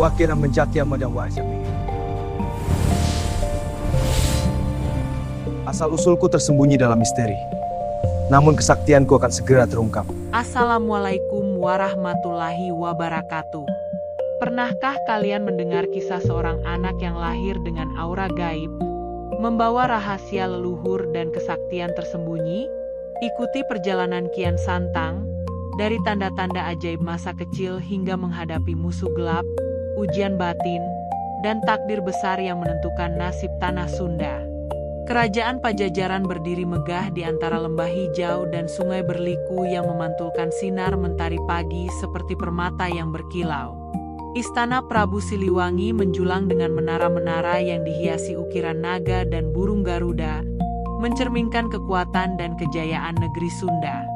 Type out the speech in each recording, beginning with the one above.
wakina menjati madang wajami. Asal-usulku tersembunyi dalam misteri. Namun kesaktianku akan segera terungkap. Assalamualaikum warahmatullahi wabarakatuh. Pernahkah kalian mendengar kisah seorang anak yang lahir dengan aura gaib, membawa rahasia leluhur dan kesaktian tersembunyi? Ikuti perjalanan Kian Santang, dari tanda-tanda ajaib masa kecil hingga menghadapi musuh gelap, ujian batin, dan takdir besar yang menentukan nasib tanah Sunda. Kerajaan Pajajaran berdiri megah di antara lembah hijau dan sungai berliku yang memantulkan sinar mentari pagi seperti permata yang berkilau. Istana Prabu Siliwangi menjulang dengan menara-menara yang dihiasi ukiran naga dan burung garuda, mencerminkan kekuatan dan kejayaan negeri Sunda.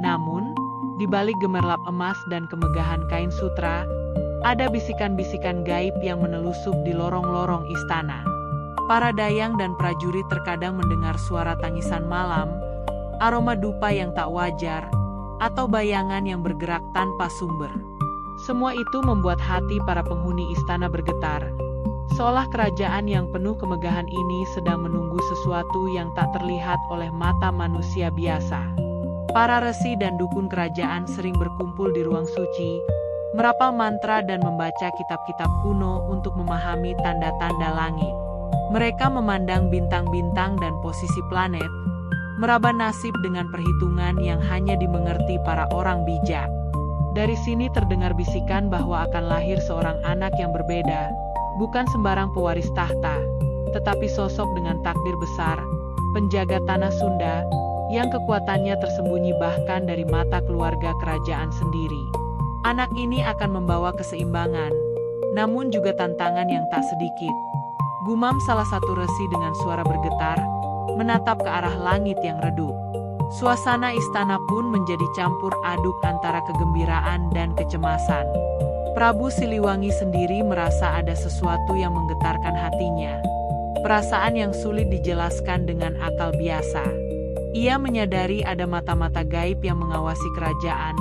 Namun, di balik gemerlap emas dan kemegahan kain sutra, ada bisikan-bisikan gaib yang menelusup di lorong-lorong istana. Para dayang dan prajurit terkadang mendengar suara tangisan malam, aroma dupa yang tak wajar, atau bayangan yang bergerak tanpa sumber. Semua itu membuat hati para penghuni istana bergetar, seolah kerajaan yang penuh kemegahan ini sedang menunggu sesuatu yang tak terlihat oleh mata manusia biasa. Para resi dan dukun kerajaan sering berkumpul di ruang suci, merapal mantra dan membaca kitab-kitab kuno untuk memahami tanda-tanda langit. Mereka memandang bintang-bintang dan posisi planet, meraba nasib dengan perhitungan yang hanya dimengerti para orang bijak. Dari sini terdengar bisikan bahwa akan lahir seorang anak yang berbeda, bukan sembarang pewaris tahta, tetapi sosok dengan takdir besar, penjaga tanah Sunda, yang kekuatannya tersembunyi bahkan dari mata keluarga kerajaan sendiri. Anak ini akan membawa keseimbangan, namun juga tantangan yang tak sedikit. Gumam salah satu resi dengan suara bergetar, menatap ke arah langit yang redup. Suasana istana pun menjadi campur aduk antara kegembiraan dan kecemasan. Prabu Siliwangi sendiri merasa ada sesuatu yang menggetarkan hatinya. Perasaan yang sulit dijelaskan dengan akal biasa. Ia menyadari ada mata-mata gaib yang mengawasi kerajaan,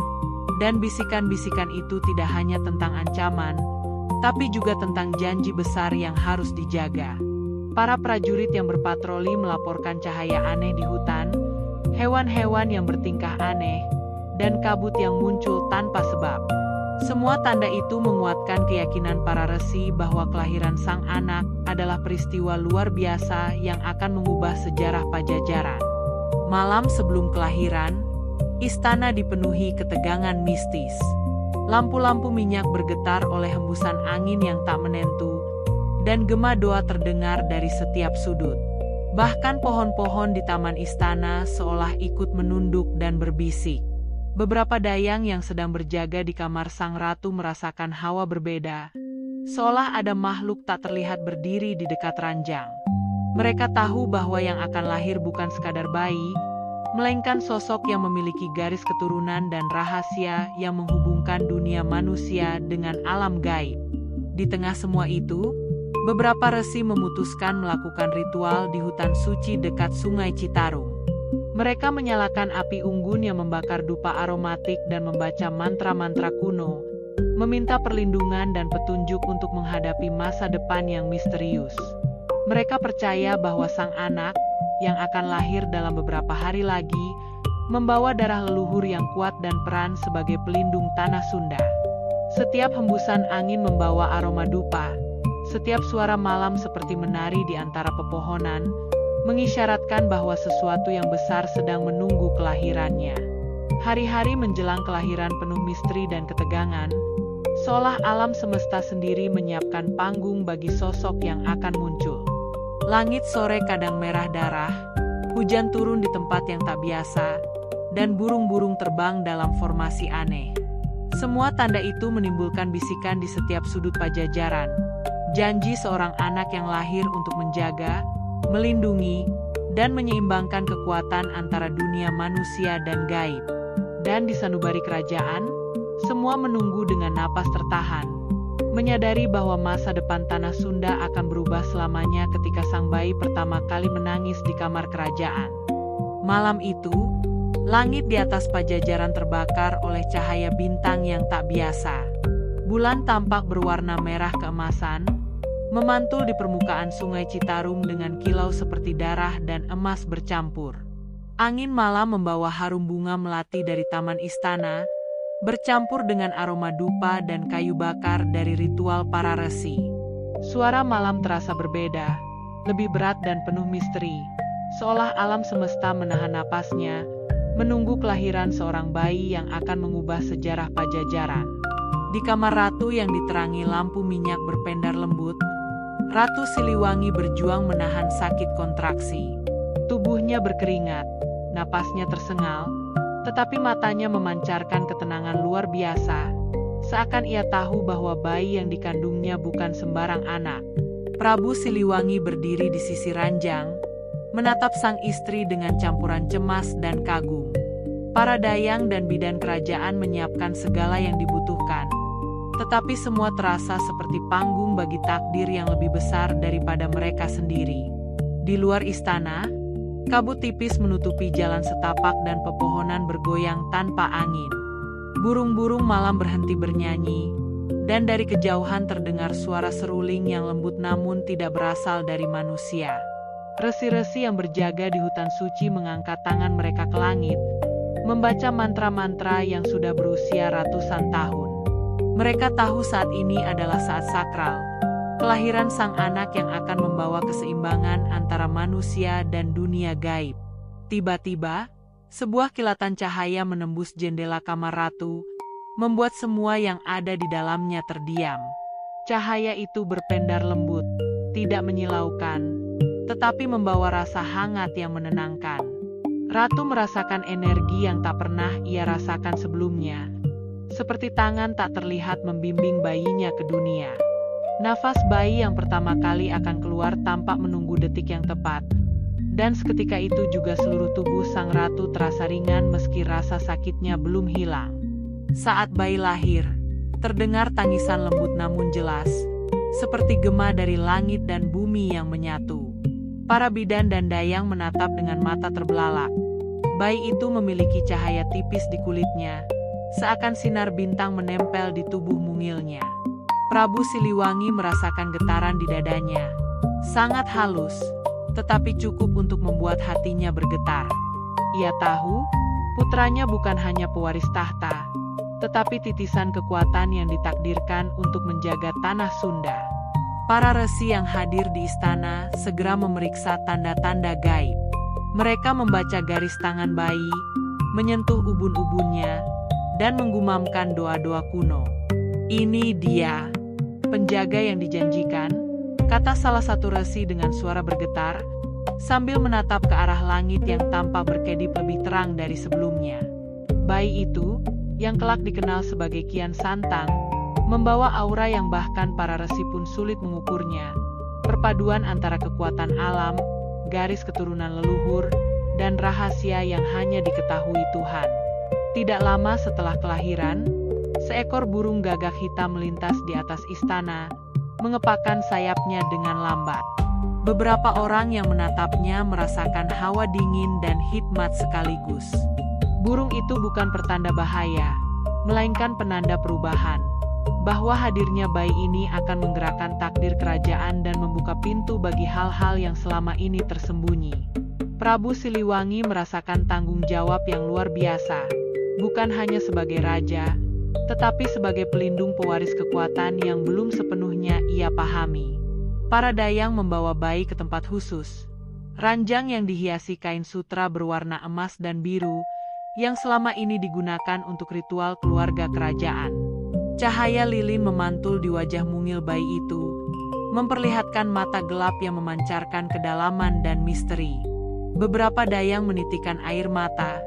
dan bisikan-bisikan itu tidak hanya tentang ancaman, tapi juga tentang janji besar yang harus dijaga. Para prajurit yang berpatroli melaporkan cahaya aneh di hutan, hewan-hewan yang bertingkah aneh, dan kabut yang muncul tanpa sebab. Semua tanda itu menguatkan keyakinan para resi bahwa kelahiran sang anak adalah peristiwa luar biasa yang akan mengubah sejarah Pajajaran. Malam sebelum kelahiran, istana dipenuhi ketegangan mistis. Lampu-lampu minyak bergetar oleh hembusan angin yang tak menentu, dan gema doa terdengar dari setiap sudut. Bahkan pohon-pohon di taman istana seolah ikut menunduk dan berbisik. Beberapa dayang yang sedang berjaga di kamar sang ratu merasakan hawa berbeda, seolah ada makhluk tak terlihat berdiri di dekat ranjang. Mereka tahu bahwa yang akan lahir bukan sekadar bayi, melainkan sosok yang memiliki garis keturunan dan rahasia yang menghubungkan dunia manusia dengan alam gaib. Di tengah semua itu, beberapa resi memutuskan melakukan ritual di hutan suci dekat Sungai Citarum. Mereka menyalakan api unggun yang membakar dupa aromatik dan membaca mantra-mantra kuno, meminta perlindungan dan petunjuk untuk menghadapi masa depan yang misterius. Mereka percaya bahwa sang anak, yang akan lahir dalam beberapa hari lagi, membawa darah leluhur yang kuat dan peran sebagai pelindung tanah Sunda. Setiap hembusan angin membawa aroma dupa, setiap suara malam seperti menari di antara pepohonan, mengisyaratkan bahwa sesuatu yang besar sedang menunggu kelahirannya. Hari-hari menjelang kelahiran penuh misteri dan ketegangan, seolah alam semesta sendiri menyiapkan panggung bagi sosok yang akan muncul. Langit sore kadang merah darah, hujan turun di tempat yang tak biasa, dan burung-burung terbang dalam formasi aneh. Semua tanda itu menimbulkan bisikan di setiap sudut Pajajaran. Janji seorang anak yang lahir untuk menjaga, melindungi, dan menyeimbangkan kekuatan antara dunia manusia dan gaib. Dan di sanubari kerajaan, semua menunggu dengan napas tertahan, menyadari bahwa masa depan tanah Sunda akan berubah selamanya ketika sang bayi pertama kali menangis di kamar kerajaan. Malam itu, langit di atas Pajajaran terbakar oleh cahaya bintang yang tak biasa. Bulan tampak berwarna merah keemasan, memantul di permukaan Sungai Citarum dengan kilau seperti darah dan emas bercampur. Angin malam membawa harum bunga melati dari taman istana, bercampur dengan aroma dupa dan kayu bakar dari ritual para resi. Suara malam terasa berbeda, lebih berat dan penuh misteri, seolah alam semesta menahan napasnya, menunggu kelahiran seorang bayi yang akan mengubah sejarah Pajajaran. Di kamar ratu yang diterangi lampu minyak berpendar lembut, Ratu Siliwangi berjuang menahan sakit kontraksi. Tubuhnya berkeringat, napasnya tersengal, tetapi matanya memancarkan ketenangan luar biasa, seakan ia tahu bahwa bayi yang dikandungnya bukan sembarang anak. Prabu Siliwangi berdiri di sisi ranjang, menatap sang istri dengan campuran cemas dan kagum. Para dayang dan bidan kerajaan menyiapkan segala yang dibutuhkan, tetapi semua terasa seperti panggung bagi takdir yang lebih besar daripada mereka sendiri. Di luar istana, kabut tipis menutupi jalan setapak dan pepohonan bergoyang tanpa angin. Burung-burung malam berhenti bernyanyi, dan dari kejauhan terdengar suara seruling yang lembut namun tidak berasal dari manusia. Resi-resi yang berjaga di hutan suci mengangkat tangan mereka ke langit, membaca mantra-mantra yang sudah berusia ratusan tahun. Mereka tahu saat ini adalah saat sakral, kelahiran sang anak yang akan membawa keseimbangan antara manusia dan dunia gaib. Tiba-tiba, sebuah kilatan cahaya menembus jendela kamar ratu, membuat semua yang ada di dalamnya terdiam. Cahaya itu berpendar lembut, tidak menyilaukan, tetapi membawa rasa hangat yang menenangkan. Ratu merasakan energi yang tak pernah ia rasakan sebelumnya, seperti tangan tak terlihat membimbing bayinya ke dunia. Nafas bayi yang pertama kali akan keluar tanpa menunggu detik yang tepat, dan seketika itu juga seluruh tubuh sang ratu terasa ringan meski rasa sakitnya belum hilang. Saat bayi lahir, terdengar tangisan lembut namun jelas, seperti gema dari langit dan bumi yang menyatu. Para bidan dan dayang menatap dengan mata terbelalak. Bayi itu memiliki cahaya tipis di kulitnya, seakan sinar bintang menempel di tubuh mungilnya. Prabu Siliwangi merasakan getaran di dadanya. Sangat halus, tetapi cukup untuk membuat hatinya bergetar. Ia tahu, putranya bukan hanya pewaris tahta, tetapi titisan kekuatan yang ditakdirkan untuk menjaga tanah Sunda. Para resi yang hadir di istana segera memeriksa tanda-tanda gaib. Mereka membaca garis tangan bayi, menyentuh ubun-ubunnya, dan menggumamkan doa-doa kuno. "Ini dia, penjaga yang dijanjikan," kata salah satu resi dengan suara bergetar, sambil menatap ke arah langit yang tampak berkedip lebih terang dari sebelumnya. Bayi itu, yang kelak dikenal sebagai Kian Santang, membawa aura yang bahkan para resi pun sulit mengukurnya. Perpaduan antara kekuatan alam, garis keturunan leluhur, dan rahasia yang hanya diketahui Tuhan. Tidak lama setelah kelahiran, seekor burung gagak hitam melintas di atas istana, mengepakkan sayapnya dengan lambat. Beberapa orang yang menatapnya merasakan hawa dingin dan hikmat sekaligus. Burung itu bukan pertanda bahaya, melainkan penanda perubahan, bahwa hadirnya bayi ini akan menggerakkan takdir kerajaan dan membuka pintu bagi hal-hal yang selama ini tersembunyi. Prabu Siliwangi merasakan tanggung jawab yang luar biasa, bukan hanya sebagai raja, tetapi sebagai pelindung pewaris kekuatan yang belum sepenuhnya ia pahami. Para dayang membawa bayi ke tempat khusus, ranjang yang dihiasi kain sutra berwarna emas dan biru, yang selama ini digunakan untuk ritual keluarga kerajaan. Cahaya lilin memantul di wajah mungil bayi itu, memperlihatkan mata gelap yang memancarkan kedalaman dan misteri. Beberapa dayang menitikan air mata,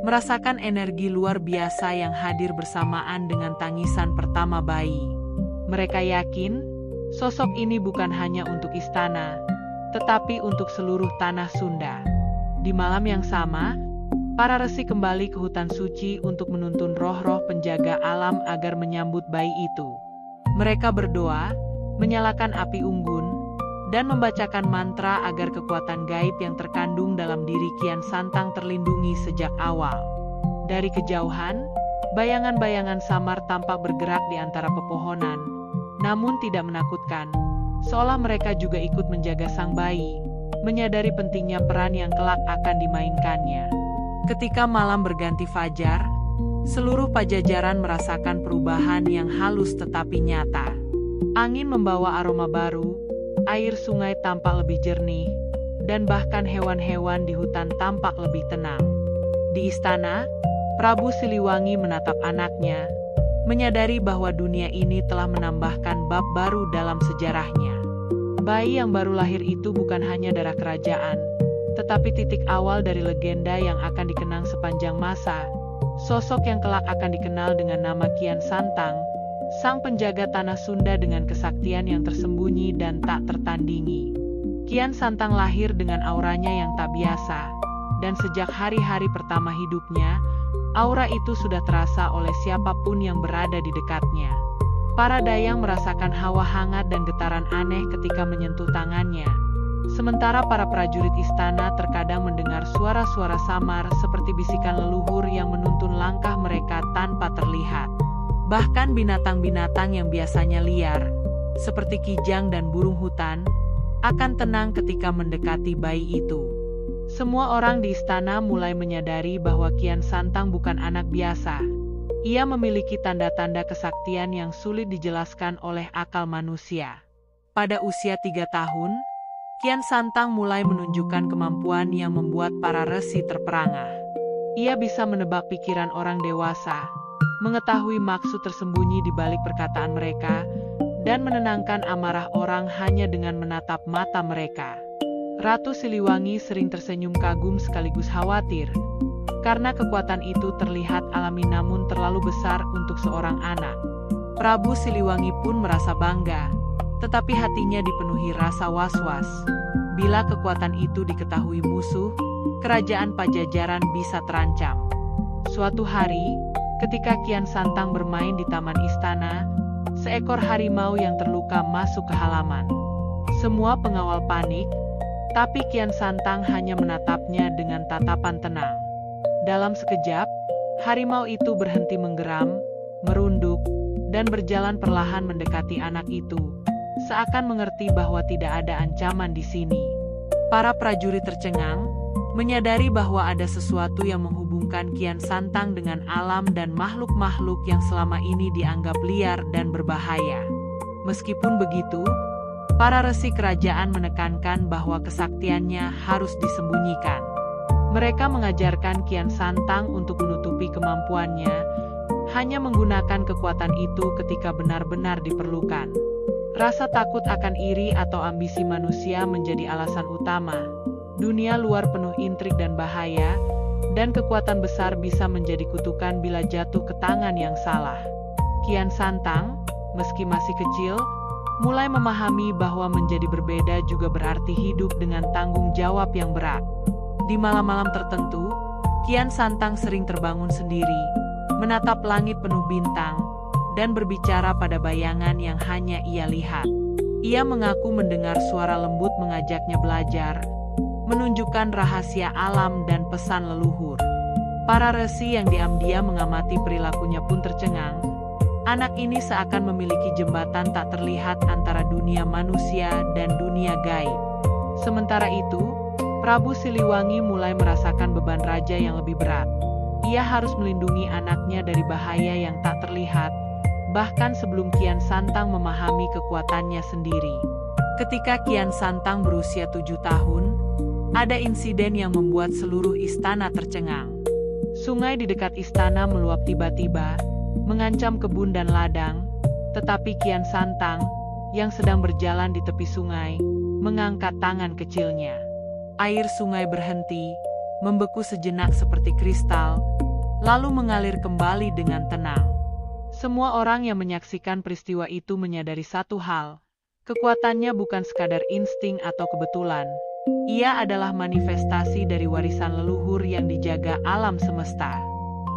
merasakan energi luar biasa yang hadir bersamaan dengan tangisan pertama bayi. Mereka yakin, sosok ini bukan hanya untuk istana, tetapi untuk seluruh tanah Sunda. Di malam yang sama, para resi kembali ke hutan suci untuk menuntun roh-roh penjaga alam agar menyambut bayi itu. Mereka berdoa, menyalakan api unggun, dan membacakan mantra agar kekuatan gaib yang terkandung dalam diri Kian Santang terlindungi sejak awal. Dari kejauhan, Bayangan-bayangan samar tampak bergerak di antara pepohonan, namun tidak menakutkan, seolah mereka juga ikut menjaga sang bayi, menyadari pentingnya peran yang kelak akan dimainkannya. Ketika malam berganti fajar, seluruh Pajajaran merasakan perubahan yang halus tetapi nyata. Angin membawa aroma baru, air sungai tampak lebih jernih, dan bahkan hewan-hewan di hutan tampak lebih tenang. Di istana, Prabu Siliwangi menatap anaknya, menyadari bahwa dunia ini telah menambahkan bab baru dalam sejarahnya. Bayi yang baru lahir itu bukan hanya darah kerajaan, tetapi titik awal dari legenda yang akan dikenang sepanjang masa. Sosok yang kelak akan dikenal dengan nama Kian Santang, sang penjaga tanah Sunda dengan kesaktian yang tersembunyi dan tak tertandingi. Kian Santang lahir dengan auranya yang tak biasa, dan sejak hari-hari pertama hidupnya, aura itu sudah terasa oleh siapapun yang berada di dekatnya. Para dayang merasakan hawa hangat dan getaran aneh ketika menyentuh tangannya. Sementara para prajurit istana terkadang mendengar suara-suara samar seperti bisikan leluhur yang menuntun langkah mereka tanpa terlihat. Bahkan binatang-binatang yang biasanya liar, seperti kijang dan burung hutan, akan tenang ketika mendekati bayi itu. Semua orang di istana mulai menyadari bahwa Kian Santang bukan anak biasa. Ia memiliki tanda-tanda kesaktian yang sulit dijelaskan oleh akal manusia. Pada usia 3 tahun, Kian Santang mulai menunjukkan kemampuan yang membuat para resi terperangah. Ia bisa menebak pikiran orang dewasa, mengetahui maksud tersembunyi di balik perkataan mereka, dan menenangkan amarah orang hanya dengan menatap mata mereka. Ratu Siliwangi sering tersenyum kagum sekaligus khawatir, karena kekuatan itu terlihat alami namun terlalu besar untuk seorang anak. Prabu Siliwangi pun merasa bangga, tetapi hatinya dipenuhi rasa was-was. Bila kekuatan itu diketahui musuh, kerajaan Pajajaran bisa terancam. Suatu hari, ketika Kian Santang bermain di taman istana, seekor harimau yang terluka masuk ke halaman. Semua pengawal panik, tapi Kian Santang hanya menatapnya dengan tatapan tenang. Dalam sekejap, harimau itu berhenti menggeram, merunduk, dan berjalan perlahan mendekati anak itu, seakan mengerti bahwa tidak ada ancaman di sini. Para prajurit tercengang, menyadari bahwa ada sesuatu yang menghubungkan Kian Santang dengan alam dan makhluk-makhluk yang selama ini dianggap liar dan berbahaya. Meskipun begitu, para resi kerajaan menekankan bahwa kesaktiannya harus disembunyikan. Mereka mengajarkan Kian Santang untuk menutupi kemampuannya, hanya menggunakan kekuatan itu ketika benar-benar diperlukan. Rasa takut akan iri atau ambisi manusia menjadi alasan utama. Dunia luar penuh intrik dan bahaya, dan kekuatan besar bisa menjadi kutukan bila jatuh ke tangan yang salah. Kian Santang, meski masih kecil, mulai memahami bahwa menjadi berbeda juga berarti hidup dengan tanggung jawab yang berat. Di malam-malam tertentu, Kian Santang sering terbangun sendiri, menatap langit penuh bintang, dan berbicara pada bayangan yang hanya ia lihat. Ia mengaku mendengar suara lembut mengajaknya belajar, menunjukkan rahasia alam dan pesan leluhur. Para resi yang diam-diam mengamati perilakunya pun tercengang. Anak ini seakan memiliki jembatan tak terlihat antara dunia manusia dan dunia gaib. Sementara itu, Prabu Siliwangi mulai merasakan beban raja yang lebih berat. Ia harus melindungi anaknya dari bahaya yang tak terlihat, bahkan sebelum Kian Santang memahami kekuatannya sendiri. Ketika Kian Santang berusia 7 tahun, ada insiden yang membuat seluruh istana tercengang. Sungai di dekat istana meluap tiba-tiba, mengancam kebun dan ladang, tetapi Kian Santang, yang sedang berjalan di tepi sungai, mengangkat tangan kecilnya. Air sungai berhenti, membeku sejenak seperti kristal, lalu mengalir kembali dengan tenang. Semua orang yang menyaksikan peristiwa itu menyadari satu hal, kekuatannya bukan sekadar insting atau kebetulan. Ia adalah manifestasi dari warisan leluhur yang dijaga alam semesta.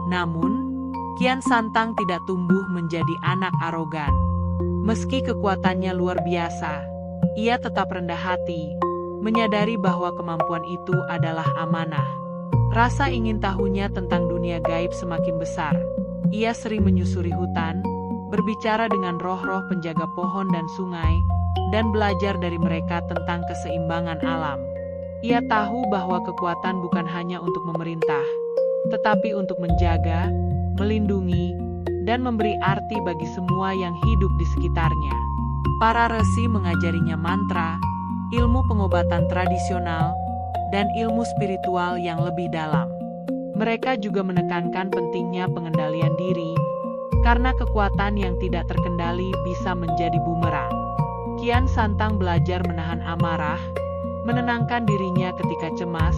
Namun, Kian Santang tidak tumbuh menjadi anak arogan. Meski kekuatannya luar biasa, ia tetap rendah hati, menyadari bahwa kemampuan itu adalah amanah. Rasa ingin tahunya tentang dunia gaib semakin besar, Ia sering menyusuri hutan, berbicara dengan roh-roh penjaga pohon dan sungai, dan belajar dari mereka tentang keseimbangan alam. Ia tahu bahwa kekuatan bukan hanya untuk memerintah, tetapi untuk menjaga, melindungi, dan memberi arti bagi semua yang hidup di sekitarnya. Para resi mengajarinya mantra, ilmu pengobatan tradisional, dan ilmu spiritual yang lebih dalam. Mereka juga menekankan pentingnya pengendalian diri, karena kekuatan yang tidak terkendali bisa menjadi bumerang. Kian Santang belajar menahan amarah, menenangkan dirinya ketika cemas,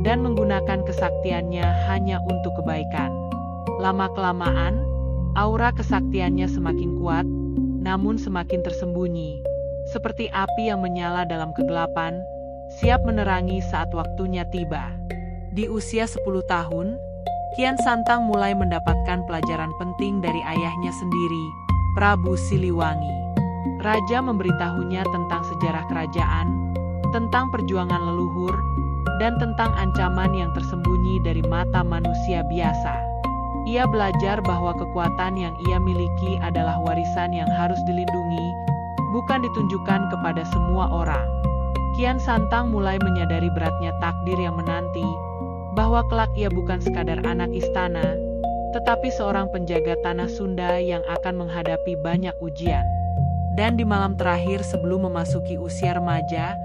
dan menggunakan kesaktiannya hanya untuk kebaikan. Lama-kelamaan, aura kesaktiannya semakin kuat, namun semakin tersembunyi, seperti api yang menyala dalam kegelapan, siap menerangi saat waktunya tiba. Di usia 10 tahun, Kian Santang mulai mendapatkan pelajaran penting dari ayahnya sendiri, Prabu Siliwangi. Raja memberitahunya tentang sejarah kerajaan, tentang perjuangan leluhur, dan tentang ancaman yang tersembunyi dari mata manusia biasa. Ia belajar bahwa kekuatan yang ia miliki adalah warisan yang harus dilindungi, bukan ditunjukkan kepada semua orang. Kian Santang mulai menyadari beratnya takdir yang menanti, bahwa kelak ia bukan sekadar anak istana, tetapi seorang penjaga tanah Sunda yang akan menghadapi banyak ujian. Dan di malam terakhir sebelum memasuki usia remaja,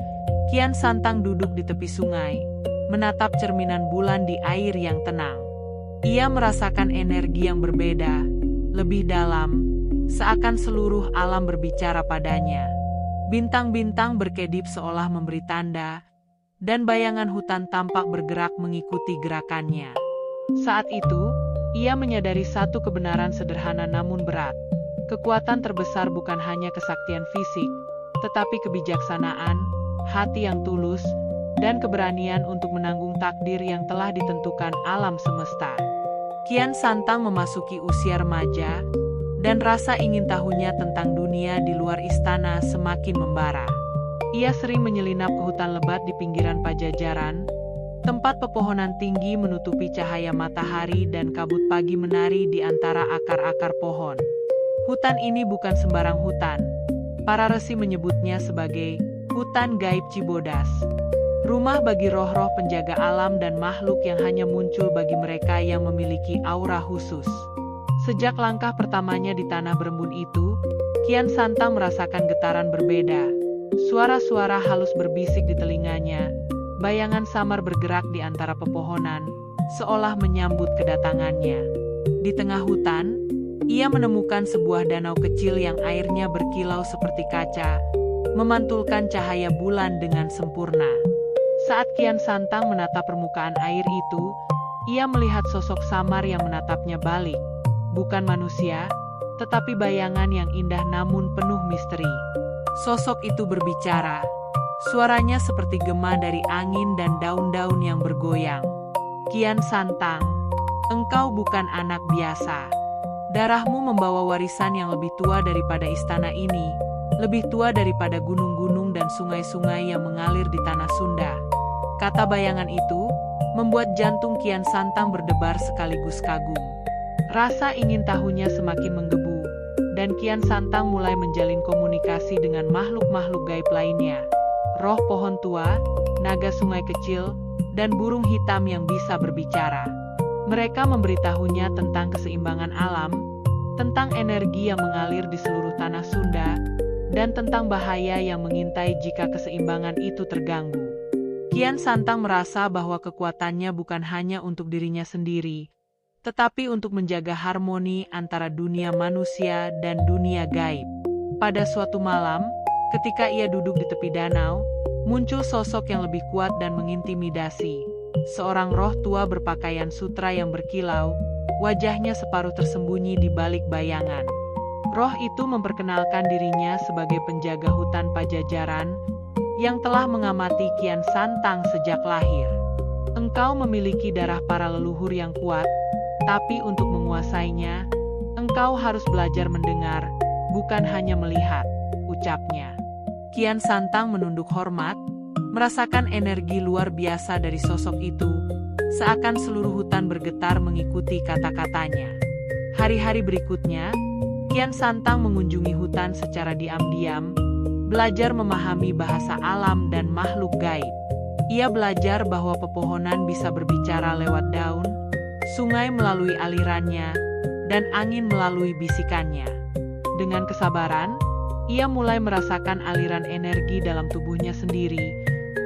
Kian Santang duduk di tepi sungai, menatap cerminan bulan di air yang tenang. Ia merasakan energi yang berbeda, lebih dalam, seakan seluruh alam berbicara padanya. Bintang-bintang berkedip seolah memberi tanda, dan bayangan hutan tampak bergerak mengikuti gerakannya. Saat itu, ia menyadari satu kebenaran sederhana namun berat. Kekuatan terbesar bukan hanya kesaktian fisik, tetapi kebijaksanaan, hati yang tulus, dan keberanian untuk menanggung takdir yang telah ditentukan alam semesta. Kian Santang memasuki usia remaja, dan rasa ingin tahunya tentang dunia di luar istana semakin membara. Ia sering menyelinap ke hutan lebat di pinggiran Pajajaran, tempat pepohonan tinggi menutupi cahaya matahari dan kabut pagi menari di antara akar-akar pohon. Hutan ini bukan sembarang hutan. Para resi menyebutnya sebagai hutan gaib Cibodas. Rumah bagi roh-roh penjaga alam dan makhluk yang hanya muncul bagi mereka yang memiliki aura khusus. Sejak langkah pertamanya di tanah berembun itu, Kian Santang merasakan getaran berbeda. Suara-suara halus berbisik di telinganya, bayangan samar bergerak di antara pepohonan, seolah menyambut kedatangannya. Di tengah hutan, ia menemukan sebuah danau kecil yang airnya berkilau seperti kaca, memantulkan cahaya bulan dengan sempurna. Saat Kian Santang menatap permukaan air itu, ia melihat sosok samar yang menatapnya balik. Bukan manusia, tetapi bayangan yang indah namun penuh misteri. Sosok itu berbicara. Suaranya seperti gema dari angin dan daun-daun yang bergoyang. Kian Santang, engkau bukan anak biasa. Darahmu membawa warisan yang lebih tua daripada istana ini, lebih tua daripada gunung-gunung dan sungai-sungai yang mengalir di tanah Sunda. Kata bayangan itu membuat jantung Kian Santang berdebar sekaligus kagum. Rasa ingin tahunya semakin menggebu, dan Kian Santang mulai menjalin komunikasi dengan makhluk-makhluk gaib lainnya. Roh pohon tua, naga sungai kecil, dan burung hitam yang bisa berbicara. Mereka memberitahunya tentang keseimbangan alam, tentang energi yang mengalir di seluruh tanah Sunda, dan tentang bahaya yang mengintai jika keseimbangan itu terganggu. Kian Santang merasa bahwa kekuatannya bukan hanya untuk dirinya sendiri, tetapi untuk menjaga harmoni antara dunia manusia dan dunia gaib. Pada suatu malam, ketika ia duduk di tepi danau, muncul sosok yang lebih kuat dan mengintimidasi. Seorang roh tua berpakaian sutra yang berkilau, wajahnya separuh tersembunyi di balik bayangan. Roh itu memperkenalkan dirinya sebagai penjaga hutan Pajajaran, yang telah mengamati Kian Santang sejak lahir. Engkau memiliki darah para leluhur yang kuat, tapi untuk menguasainya, engkau harus belajar mendengar, bukan hanya melihat, ucapnya. Kian Santang menunduk hormat, merasakan energi luar biasa dari sosok itu, seakan seluruh hutan bergetar mengikuti kata-katanya. Hari-hari berikutnya, Kian Santang mengunjungi hutan secara diam-diam, belajar memahami bahasa alam dan makhluk gaib. Ia belajar bahwa pepohonan bisa berbicara lewat daun, sungai melalui alirannya, dan angin melalui bisikannya. Dengan kesabaran, ia mulai merasakan aliran energi dalam tubuhnya sendiri,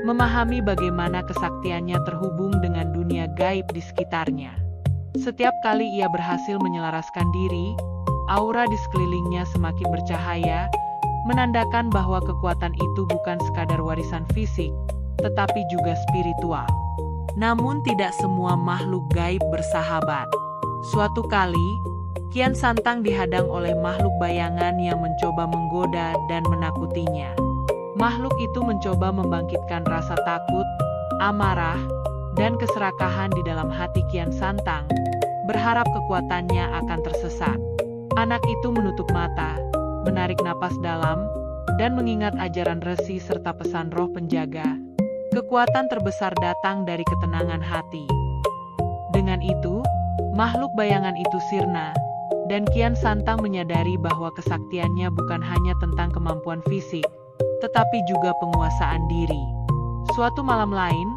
memahami bagaimana kesaktiannya terhubung dengan dunia gaib di sekitarnya. Setiap kali ia berhasil menyelaraskan diri, aura di sekelilingnya semakin bercahaya, menandakan bahwa kekuatan itu bukan sekadar warisan fisik, tetapi juga spiritual. Namun tidak semua makhluk gaib bersahabat. Suatu kali, Kian Santang dihadang oleh makhluk bayangan yang mencoba menggoda dan menakutinya. Makhluk itu mencoba membangkitkan rasa takut, amarah, dan keserakahan di dalam hati Kian Santang, berharap kekuatannya akan tersesat. Anak itu menutup mata, menarik napas dalam, dan mengingat ajaran resi serta pesan roh penjaga. Kekuatan terbesar datang dari ketenangan hati. Dengan itu, makhluk bayangan itu sirna, dan Kian Santang menyadari bahwa kesaktiannya bukan hanya tentang kemampuan fisik, tetapi juga penguasaan diri. Suatu malam lain,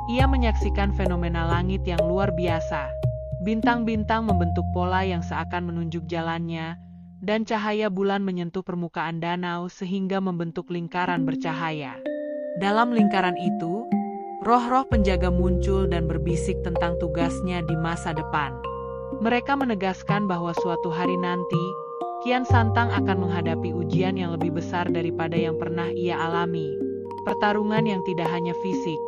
ia menyaksikan fenomena langit yang luar biasa. Bintang-bintang membentuk pola yang seakan menunjuk jalannya, dan cahaya bulan menyentuh permukaan danau sehingga membentuk lingkaran bercahaya. Dalam lingkaran itu, roh-roh penjaga muncul dan berbisik tentang tugasnya di masa depan. Mereka menegaskan bahwa suatu hari nanti, Kian Santang akan menghadapi ujian yang lebih besar daripada yang pernah ia alami. Pertarungan yang tidak hanya fisik,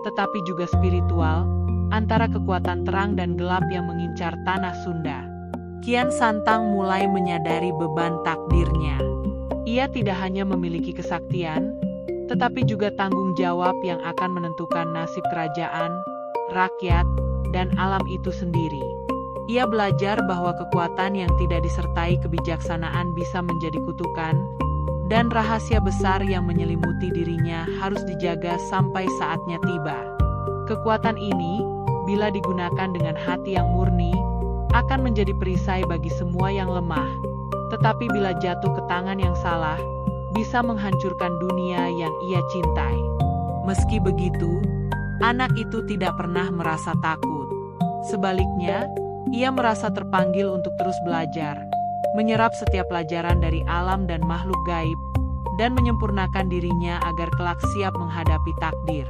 tetapi juga spiritual, antara kekuatan terang dan gelap yang mengincar tanah Sunda. Kian Santang mulai menyadari beban takdirnya. Ia tidak hanya memiliki kesaktian, tetapi juga tanggung jawab yang akan menentukan nasib kerajaan, rakyat, dan alam itu sendiri. Ia belajar bahwa kekuatan yang tidak disertai kebijaksanaan bisa menjadi kutukan, dan rahasia besar yang menyelimuti dirinya harus dijaga sampai saatnya tiba. Kekuatan ini, bila digunakan dengan hati yang murni, akan menjadi perisai bagi semua yang lemah. Tetapi bila jatuh ke tangan yang salah, bisa menghancurkan dunia yang ia cintai. Meski begitu, anak itu tidak pernah merasa takut. Sebaliknya, ia merasa terpanggil untuk terus belajar, menyerap setiap pelajaran dari alam dan makhluk gaib, dan menyempurnakan dirinya agar kelak siap menghadapi takdir.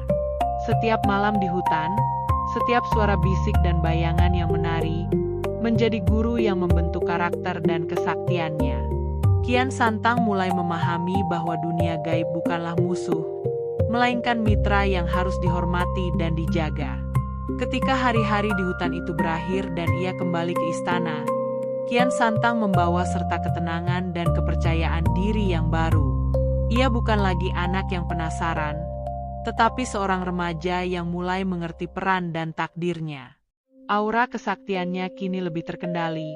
Setiap malam di hutan, setiap suara bisik dan bayangan yang menari, menjadi guru yang membentuk karakter dan kesaktiannya. Kian Santang mulai memahami bahwa dunia gaib bukanlah musuh, melainkan mitra yang harus dihormati dan dijaga. Ketika hari-hari di hutan itu berakhir dan ia kembali ke istana, Kian Santang membawa serta ketenangan dan kepercayaan diri yang baru. Ia bukan lagi anak yang penasaran, tetapi seorang remaja yang mulai mengerti peran dan takdirnya. Aura kesaktiannya kini lebih terkendali,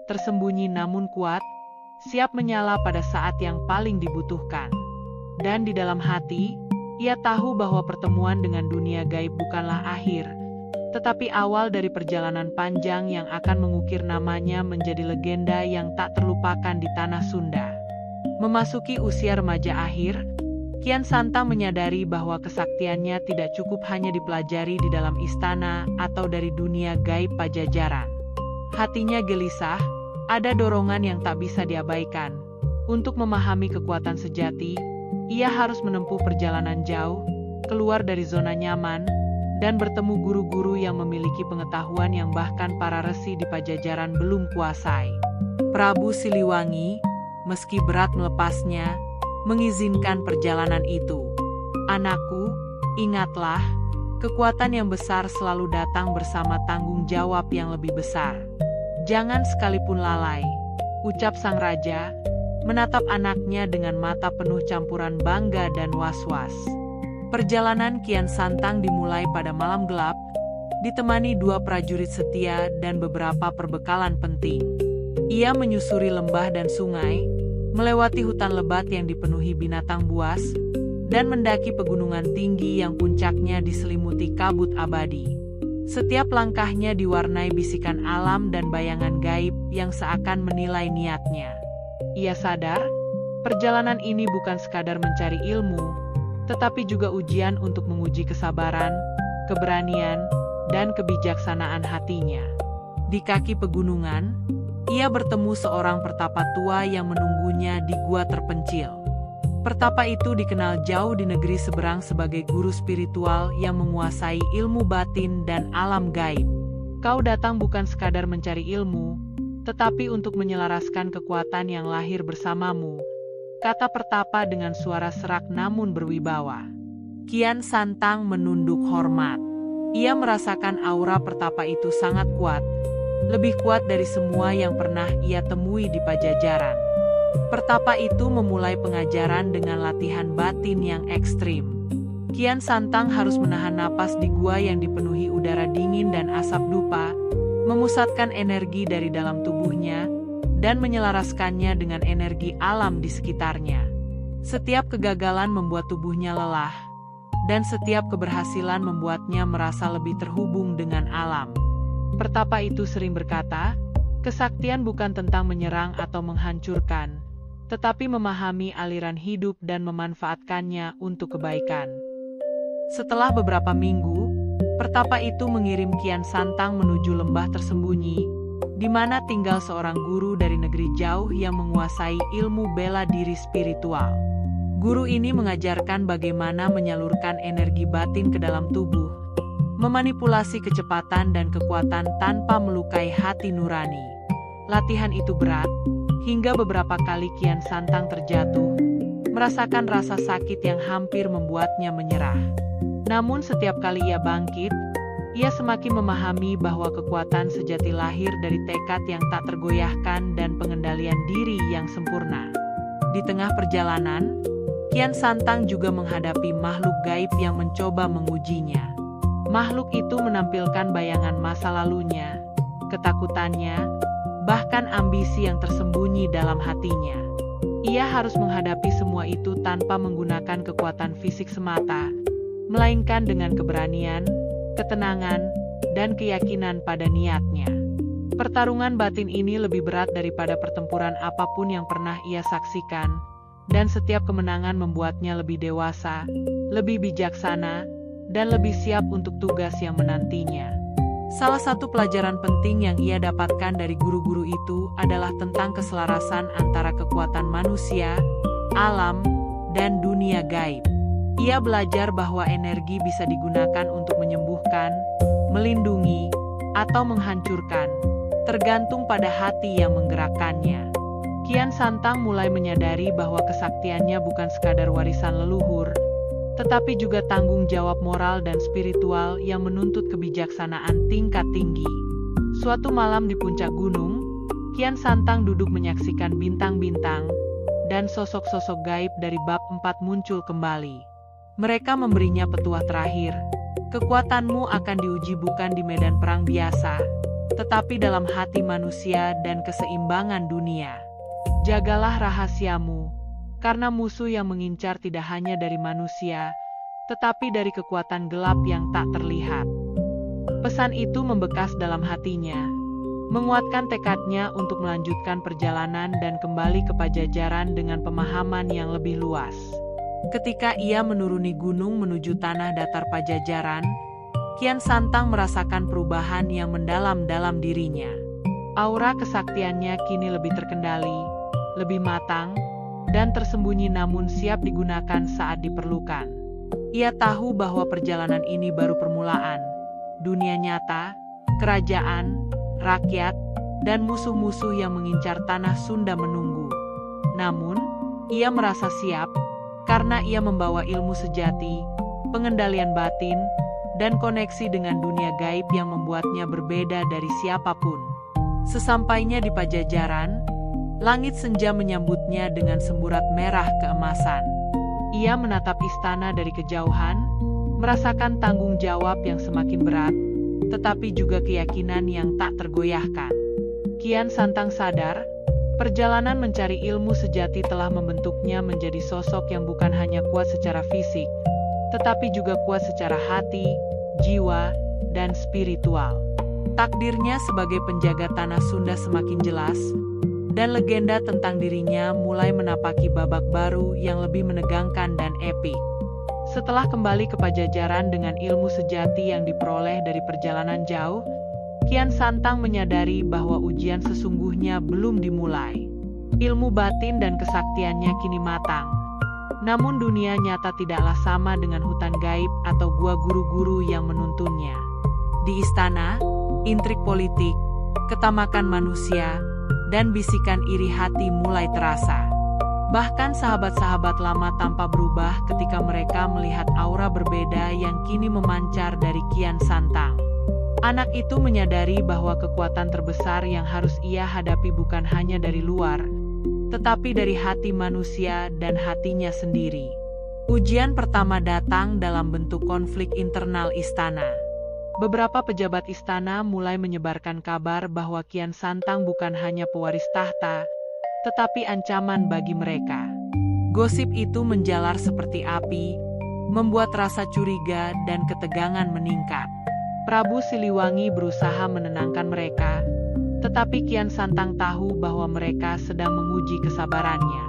tersembunyi namun kuat, siap menyala pada saat yang paling dibutuhkan. Dan di dalam hati, ia tahu bahwa pertemuan dengan dunia gaib bukanlah akhir, tetapi awal dari perjalanan panjang yang akan mengukir namanya menjadi legenda yang tak terlupakan di tanah Sunda. Memasuki usia remaja akhir, Kian Santang menyadari bahwa kesaktiannya tidak cukup hanya dipelajari di dalam istana atau dari dunia gaib Pajajaran. Hatinya gelisah, ada dorongan yang tak bisa diabaikan. Untuk memahami kekuatan sejati, ia harus menempuh perjalanan jauh, keluar dari zona nyaman, dan bertemu guru-guru yang memiliki pengetahuan yang bahkan para resi di Pajajaran belum kuasai. Prabu Siliwangi, meski berat melepasnya, mengizinkan perjalanan itu. Anakku, ingatlah, kekuatan yang besar selalu datang bersama tanggung jawab yang lebih besar. Jangan sekalipun lalai, ucap sang raja, menatap anaknya dengan mata penuh campuran bangga dan was-was. Perjalanan Kian Santang dimulai pada malam gelap, ditemani 2 prajurit setia dan beberapa perbekalan penting. Ia menyusuri lembah dan sungai, melewati hutan lebat yang dipenuhi binatang buas, dan mendaki pegunungan tinggi yang puncaknya diselimuti kabut abadi. Setiap langkahnya diwarnai bisikan alam dan bayangan gaib yang seakan menilai niatnya. Ia sadar, perjalanan ini bukan sekadar mencari ilmu, tetapi juga ujian untuk menguji kesabaran, keberanian, dan kebijaksanaan hatinya. Di kaki pegunungan, ia bertemu seorang pertapa tua yang menunggunya di gua terpencil. Pertapa itu dikenal jauh di negeri seberang sebagai guru spiritual yang menguasai ilmu batin dan alam gaib. Kau datang bukan sekadar mencari ilmu, tetapi untuk menyelaraskan kekuatan yang lahir bersamamu, kata pertapa dengan suara serak namun berwibawa. Kian Santang menunduk hormat. Ia merasakan aura pertapa itu sangat kuat, lebih kuat dari semua yang pernah ia temui di Pajajaran. Pertapa itu memulai pengajaran dengan latihan batin yang ekstrim. Kian Santang harus menahan napas di gua yang dipenuhi udara dingin dan asap dupa, memusatkan energi dari dalam tubuhnya, dan menyelaraskannya dengan energi alam di sekitarnya. Setiap kegagalan membuat tubuhnya lelah, dan setiap keberhasilan membuatnya merasa lebih terhubung dengan alam. Pertapa itu sering berkata, kesaktian bukan tentang menyerang atau menghancurkan, tetapi memahami aliran hidup dan memanfaatkannya untuk kebaikan. Setelah beberapa minggu, pertapa itu mengirim Kian Santang menuju lembah tersembunyi, di mana tinggal seorang guru dari negeri jauh yang menguasai ilmu bela diri spiritual. Guru ini mengajarkan bagaimana menyalurkan energi batin ke dalam tubuh, memanipulasi kecepatan dan kekuatan tanpa melukai hati nurani. Latihan itu berat, hingga beberapa kali Kian Santang terjatuh, merasakan rasa sakit yang hampir membuatnya menyerah. Namun setiap kali ia bangkit, ia semakin memahami bahwa kekuatan sejati lahir dari tekad yang tak tergoyahkan dan pengendalian diri yang sempurna. Di tengah perjalanan, Kian Santang juga menghadapi makhluk gaib yang mencoba mengujinya. Makhluk itu menampilkan bayangan masa lalunya, ketakutannya, bahkan ambisi yang tersembunyi dalam hatinya. Ia harus menghadapi semua itu tanpa menggunakan kekuatan fisik semata, melainkan dengan keberanian, ketenangan, dan keyakinan pada niatnya. Pertarungan batin ini lebih berat daripada pertempuran apapun yang pernah ia saksikan, dan setiap kemenangan membuatnya lebih dewasa, lebih bijaksana, dan lebih siap untuk tugas yang menantinya. Salah satu pelajaran penting yang ia dapatkan dari guru-guru itu adalah tentang keselarasan antara kekuatan manusia, alam, dan dunia gaib. Ia belajar bahwa energi bisa digunakan untuk menyembuhkan, melindungi, atau menghancurkan, tergantung pada hati yang menggerakkannya. Kian Santang mulai menyadari bahwa kesaktiannya bukan sekadar warisan leluhur, tetapi juga tanggung jawab moral dan spiritual yang menuntut kebijaksanaan tingkat tinggi. Suatu malam di puncak gunung, Kian Santang duduk menyaksikan bintang-bintang, dan sosok-sosok gaib dari bab 4 muncul kembali. Mereka memberinya petuah terakhir, kekuatanmu akan diuji bukan di medan perang biasa, tetapi dalam hati manusia dan keseimbangan dunia. Jagalah rahasiamu, karena musuh yang mengincar tidak hanya dari manusia, tetapi dari kekuatan gelap yang tak terlihat. Pesan itu membekas dalam hatinya, menguatkan tekadnya untuk melanjutkan perjalanan dan kembali ke Pajajaran dengan pemahaman yang lebih luas. Ketika ia menuruni gunung menuju tanah datar Pajajaran, Kian Santang merasakan perubahan yang mendalam dalam dirinya. Aura kesaktiannya kini lebih terkendali, lebih matang, dan tersembunyi namun siap digunakan saat diperlukan. Ia tahu bahwa perjalanan ini baru permulaan. Dunia nyata, kerajaan, rakyat, dan musuh-musuh yang mengincar tanah Sunda menunggu. Namun, ia merasa siap, karena ia membawa ilmu sejati, pengendalian batin, dan koneksi dengan dunia gaib yang membuatnya berbeda dari siapapun. Sesampainya di Pajajaran, langit senja menyambutnya dengan semburat merah keemasan. Ia menatap istana dari kejauhan, merasakan tanggung jawab yang semakin berat, tetapi juga keyakinan yang tak tergoyahkan. Kian Santang sadar, perjalanan mencari ilmu sejati telah membentuknya menjadi sosok yang bukan hanya kuat secara fisik, tetapi juga kuat secara hati, jiwa, dan spiritual. Takdirnya sebagai penjaga tanah Sunda semakin jelas, dan legenda tentang dirinya mulai menapaki babak baru yang lebih menegangkan dan epik. Setelah kembali ke Pajajaran dengan ilmu sejati yang diperoleh dari perjalanan jauh, Kian Santang menyadari bahwa ujian sesungguhnya belum dimulai. Ilmu batin dan kesaktiannya kini matang. Namun dunia nyata tidaklah sama dengan hutan gaib atau gua guru-guru yang menuntunnya. Di istana, intrik politik, ketamakan manusia, dan bisikan iri hati mulai terasa. Bahkan sahabat-sahabat lama tampak berubah ketika mereka melihat aura berbeda yang kini memancar dari Kian Santang. Anak itu menyadari bahwa kekuatan terbesar yang harus ia hadapi bukan hanya dari luar, tetapi dari hati manusia dan hatinya sendiri. Ujian pertama datang dalam bentuk konflik internal istana. Beberapa pejabat istana mulai menyebarkan kabar bahwa Kian Santang bukan hanya pewaris tahta, tetapi ancaman bagi mereka. Gosip itu menjalar seperti api, membuat rasa curiga dan ketegangan meningkat. Prabu Siliwangi berusaha menenangkan mereka, tetapi Kian Santang tahu bahwa mereka sedang menguji kesabarannya.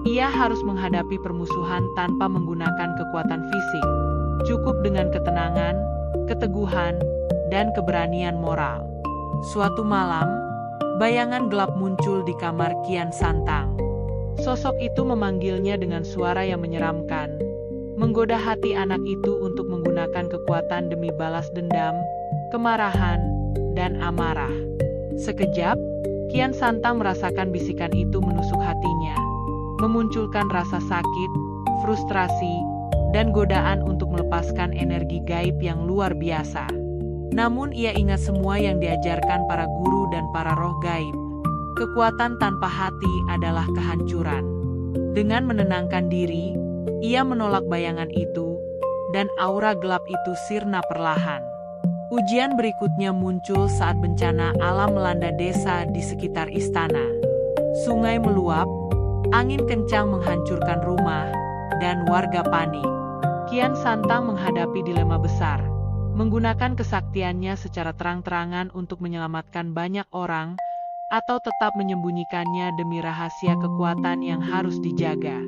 Ia harus menghadapi permusuhan tanpa menggunakan kekuatan fisik, cukup dengan ketenangan, keteguhan, dan keberanian moral. Suatu malam, bayangan gelap muncul di kamar Kian Santang. Sosok itu memanggilnya dengan suara yang menyeramkan, menggoda hati anak itu untuk menggunakan kekuatan demi balas dendam, kemarahan, dan amarah. Sekejap, Kian Santang merasakan bisikan itu menusuk hatinya, memunculkan rasa sakit, frustrasi, dan godaan untuk melepaskan energi gaib yang luar biasa. Namun ia ingat semua yang diajarkan para guru dan para roh gaib. Kekuatan tanpa hati adalah kehancuran. Dengan menenangkan diri, ia menolak bayangan itu, dan aura gelap itu sirna perlahan. Ujian berikutnya muncul saat bencana alam melanda desa di sekitar istana. Sungai meluap, angin kencang menghancurkan rumah, dan warga panik. Kian Santang menghadapi dilema besar, menggunakan kesaktiannya secara terang-terangan untuk menyelamatkan banyak orang, atau tetap menyembunyikannya demi rahasia kekuatan yang harus dijaga.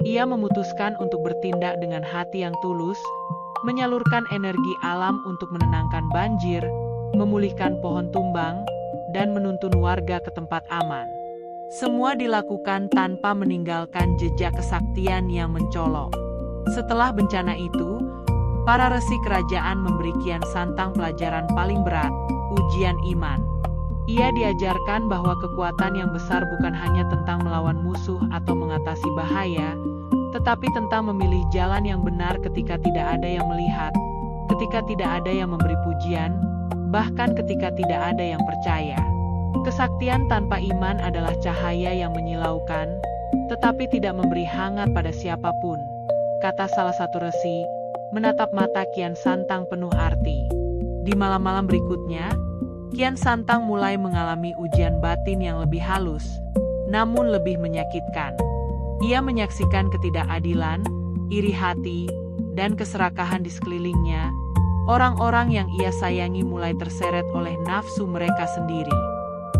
Ia memutuskan untuk bertindak dengan hati yang tulus, menyalurkan energi alam untuk menenangkan banjir, memulihkan pohon tumbang, dan menuntun warga ke tempat aman. Semua dilakukan tanpa meninggalkan jejak kesaktian yang mencolok. Setelah bencana itu, para resi kerajaan memberi Kian Santang pelajaran paling berat, ujian iman. Ia diajarkan bahwa kekuatan yang besar bukan hanya tentang melawan musuh atau mengatasi bahaya, tetapi tentang memilih jalan yang benar ketika tidak ada yang melihat, ketika tidak ada yang memberi pujian, bahkan ketika tidak ada yang percaya. Kesaktian tanpa iman adalah cahaya yang menyilaukan, tetapi tidak memberi hangat pada siapapun, kata salah satu resi, menatap mata Kian Santang penuh arti. Di malam-malam berikutnya, Kian Santang mulai mengalami ujian batin yang lebih halus, namun lebih menyakitkan. Ia menyaksikan ketidakadilan, iri hati, dan keserakahan di sekelilingnya. Orang-orang yang ia sayangi mulai terseret oleh nafsu mereka sendiri.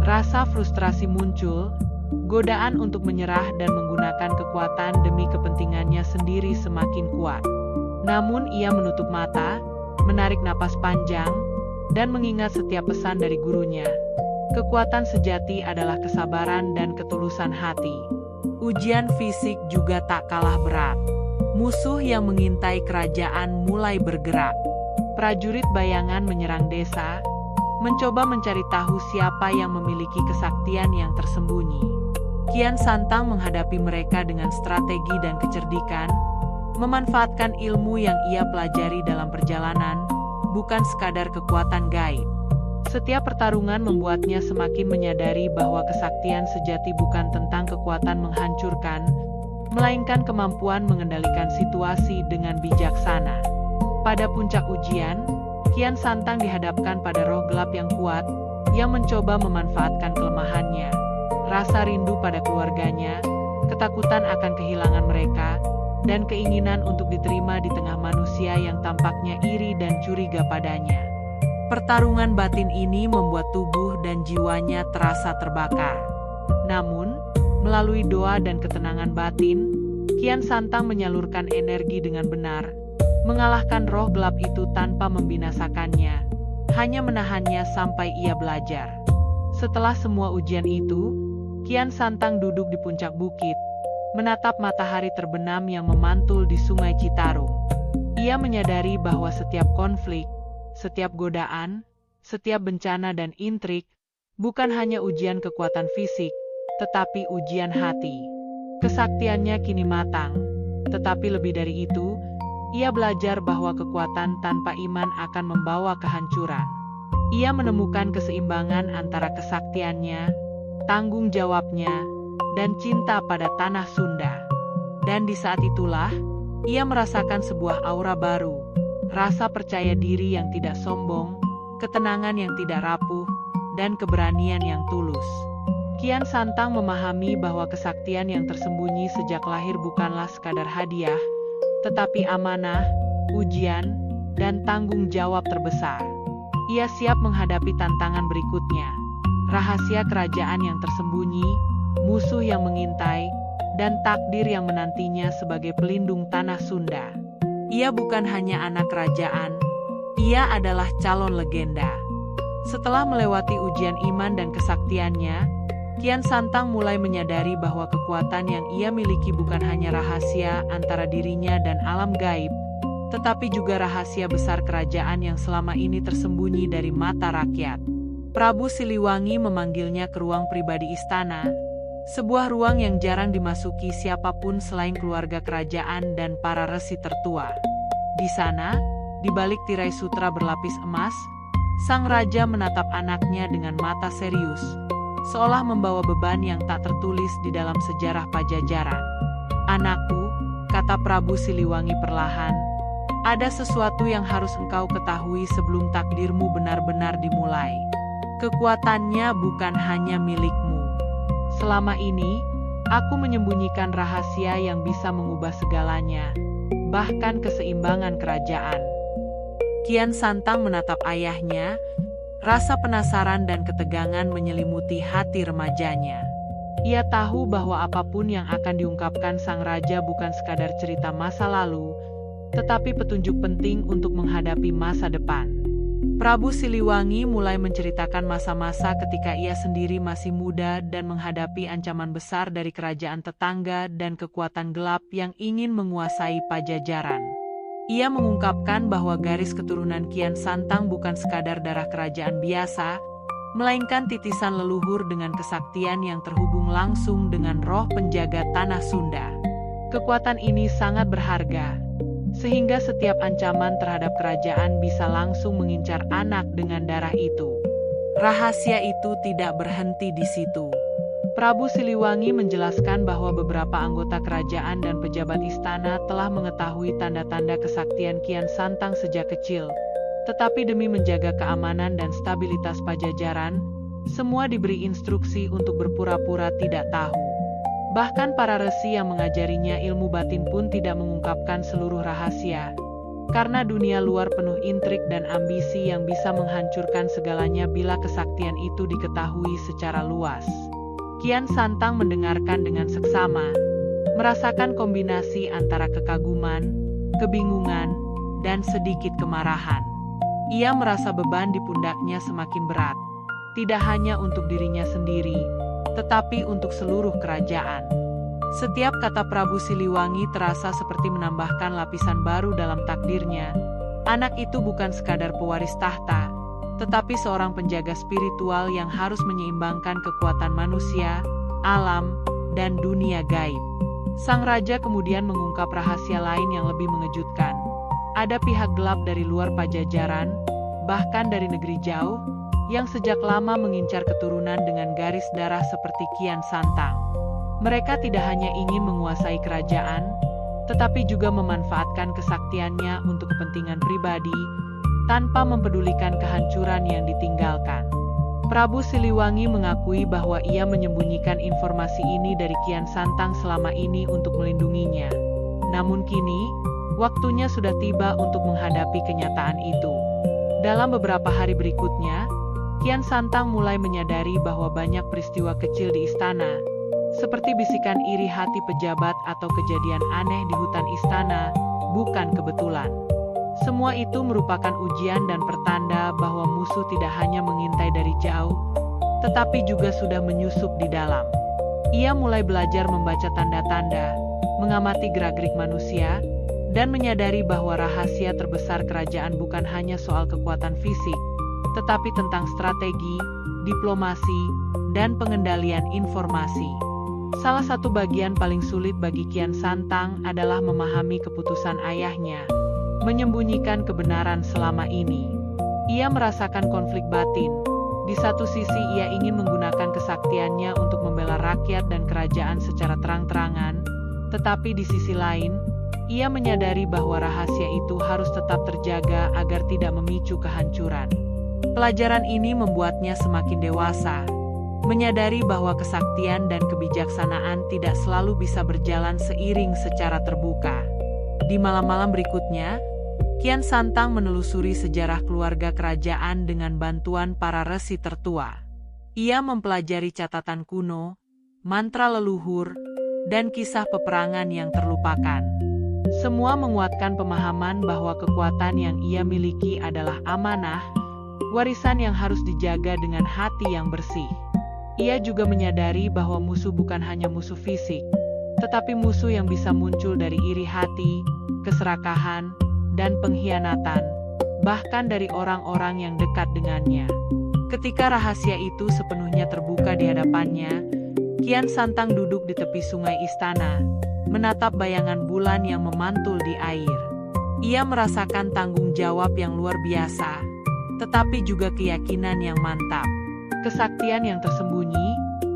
Rasa frustrasi muncul, godaan untuk menyerah dan menggunakan kekuatan demi kepentingannya sendiri semakin kuat. Namun ia menutup mata, menarik napas panjang, dan mengingat setiap pesan dari gurunya. Kekuatan sejati adalah kesabaran dan ketulusan hati. Ujian fisik juga tak kalah berat. Musuh yang mengintai kerajaan mulai bergerak. Prajurit bayangan menyerang desa, mencoba mencari tahu siapa yang memiliki kesaktian yang tersembunyi. Kian Santang menghadapi mereka dengan strategi dan kecerdikan, memanfaatkan ilmu yang ia pelajari dalam perjalanan, bukan sekadar kekuatan gaib. Setiap pertarungan membuatnya semakin menyadari bahwa kesaktian sejati bukan tentang kekuatan menghancurkan, melainkan kemampuan mengendalikan situasi dengan bijaksana. Pada puncak ujian, Kian Santang dihadapkan pada roh gelap yang kuat, yang mencoba memanfaatkan kelemahannya. Rasa rindu pada keluarganya, ketakutan akan kehilangan mereka, dan keinginan untuk diterima di tengah manusia yang tampaknya iri dan curiga padanya. Pertarungan batin ini membuat tubuh dan jiwanya terasa terbakar. Namun, melalui doa dan ketenangan batin, Kian Santang menyalurkan energi dengan benar, mengalahkan roh gelap itu tanpa membinasakannya, hanya menahannya sampai ia belajar. Setelah semua ujian itu, Kian Santang duduk di puncak bukit, menatap matahari terbenam yang memantul di Sungai Citarum. Ia menyadari bahwa setiap konflik, setiap godaan, setiap bencana dan intrik, bukan hanya ujian kekuatan fisik, tetapi ujian hati. Kesaktiannya kini matang, tetapi lebih dari itu, ia belajar bahwa kekuatan tanpa iman akan membawa kehancuran. Ia menemukan keseimbangan antara kesaktiannya, tanggung jawabnya, dan cinta pada tanah Sunda. Dan di saat itulah, ia merasakan sebuah aura baru, rasa percaya diri yang tidak sombong, ketenangan yang tidak rapuh, dan keberanian yang tulus. Kian Santang memahami bahwa kesaktian yang tersembunyi sejak lahir bukanlah sekadar hadiah, tetapi amanah, ujian, dan tanggung jawab terbesar. Ia siap menghadapi tantangan berikutnya, rahasia kerajaan yang tersembunyi, musuh yang mengintai, dan takdir yang menantinya sebagai pelindung tanah Sunda. Ia bukan hanya anak kerajaan, ia adalah calon legenda. Setelah melewati ujian iman dan kesaktiannya, Kian Santang mulai menyadari bahwa kekuatan yang ia miliki bukan hanya rahasia antara dirinya dan alam gaib, tetapi juga rahasia besar kerajaan yang selama ini tersembunyi dari mata rakyat. Prabu Siliwangi memanggilnya ke ruang pribadi istana, sebuah ruang yang jarang dimasuki siapapun selain keluarga kerajaan dan para resi tertua. Di sana, di balik tirai sutra berlapis emas, sang raja menatap anaknya dengan mata serius, seolah membawa beban yang tak tertulis di dalam sejarah Pajajaran. "Anakku," kata Prabu Siliwangi perlahan, "ada sesuatu yang harus engkau ketahui sebelum takdirmu benar-benar dimulai. Kekuatannya bukan hanya milikmu. Selama ini, aku menyembunyikan rahasia yang bisa mengubah segalanya, bahkan keseimbangan kerajaan." Kian Santang menatap ayahnya. Rasa penasaran dan ketegangan menyelimuti hati remajanya. Ia tahu bahwa apapun yang akan diungkapkan sang raja bukan sekadar cerita masa lalu, tetapi petunjuk penting untuk menghadapi masa depan. Prabu Siliwangi mulai menceritakan masa-masa ketika ia sendiri masih muda dan menghadapi ancaman besar dari kerajaan tetangga dan kekuatan gelap yang ingin menguasai Pajajaran. Ia mengungkapkan bahwa garis keturunan Kian Santang bukan sekadar darah kerajaan biasa, melainkan titisan leluhur dengan kesaktian yang terhubung langsung dengan roh penjaga tanah Sunda. Kekuatan ini sangat berharga, sehingga setiap ancaman terhadap kerajaan bisa langsung mengincar anak dengan darah itu. Rahasia itu tidak berhenti di situ. Prabu Siliwangi menjelaskan bahwa beberapa anggota kerajaan dan pejabat istana telah mengetahui tanda-tanda kesaktian Kian Santang sejak kecil. Tetapi demi menjaga keamanan dan stabilitas Pajajaran, semua diberi instruksi untuk berpura-pura tidak tahu. Bahkan para resi yang mengajarinya ilmu batin pun tidak mengungkapkan seluruh rahasia, karena dunia luar penuh intrik dan ambisi yang bisa menghancurkan segalanya bila kesaktian itu diketahui secara luas. Kian Santang mendengarkan dengan seksama, merasakan kombinasi antara kekaguman, kebingungan, dan sedikit kemarahan. Ia merasa beban di pundaknya semakin berat, tidak hanya untuk dirinya sendiri, tetapi untuk seluruh kerajaan. Setiap kata Prabu Siliwangi terasa seperti menambahkan lapisan baru dalam takdirnya. Anak itu bukan sekadar pewaris tahta, tetapi seorang penjaga spiritual yang harus menyeimbangkan kekuatan manusia, alam, dan dunia gaib. Sang raja kemudian mengungkap rahasia lain yang lebih mengejutkan. Ada pihak gelap dari luar Pajajaran, bahkan dari negeri jauh, yang sejak lama mengincar keturunan dengan garis darah seperti Kian Santang. Mereka tidak hanya ingin menguasai kerajaan, tetapi juga memanfaatkan kesaktiannya untuk kepentingan pribadi, tanpa mempedulikan kehancuran yang ditinggalkan. Prabu Siliwangi mengakui bahwa ia menyembunyikan informasi ini dari Kian Santang selama ini untuk melindunginya. Namun kini, waktunya sudah tiba untuk menghadapi kenyataan itu. Dalam beberapa hari berikutnya, Kian Santang mulai menyadari bahwa banyak peristiwa kecil di istana, seperti bisikan iri hati pejabat atau kejadian aneh di hutan istana, bukan kebetulan. Semua itu merupakan ujian dan pertanda bahwa musuh tidak hanya mengintai dari jauh, tetapi juga sudah menyusup di dalam. Ia mulai belajar membaca tanda-tanda, mengamati gerak-gerik manusia, dan menyadari bahwa rahasia terbesar kerajaan bukan hanya soal kekuatan fisik, tetapi tentang strategi, diplomasi, dan pengendalian informasi. Salah satu bagian paling sulit bagi Kian Santang adalah memahami keputusan ayahnya, menyembunyikan kebenaran selama ini. Ia merasakan konflik batin. Di satu sisi ia ingin menggunakan kesaktiannya untuk membela rakyat dan kerajaan secara terang-terangan, tetapi di sisi lain, ia menyadari bahwa rahasia itu harus tetap terjaga agar tidak memicu kehancuran. Pelajaran ini membuatnya semakin dewasa, menyadari bahwa kesaktian dan kebijaksanaan tidak selalu bisa berjalan seiring secara terbuka. Di malam-malam berikutnya, Kian Santang menelusuri sejarah keluarga kerajaan dengan bantuan para resi tertua. Ia mempelajari catatan kuno, mantra leluhur, dan kisah peperangan yang terlupakan. Semua menguatkan pemahaman bahwa kekuatan yang ia miliki adalah amanah, warisan yang harus dijaga dengan hati yang bersih. Ia juga menyadari bahwa musuh bukan hanya musuh fisik, tetapi musuh yang bisa muncul dari iri hati, keserakahan, dan pengkhianatan, bahkan dari orang-orang yang dekat dengannya. Ketika rahasia itu sepenuhnya terbuka di hadapannya, Kian Santang duduk di tepi sungai istana, menatap bayangan bulan yang memantul di air. Ia merasakan tanggung jawab yang luar biasa, tetapi juga keyakinan yang mantap. Kesaktian yang tersembunyi,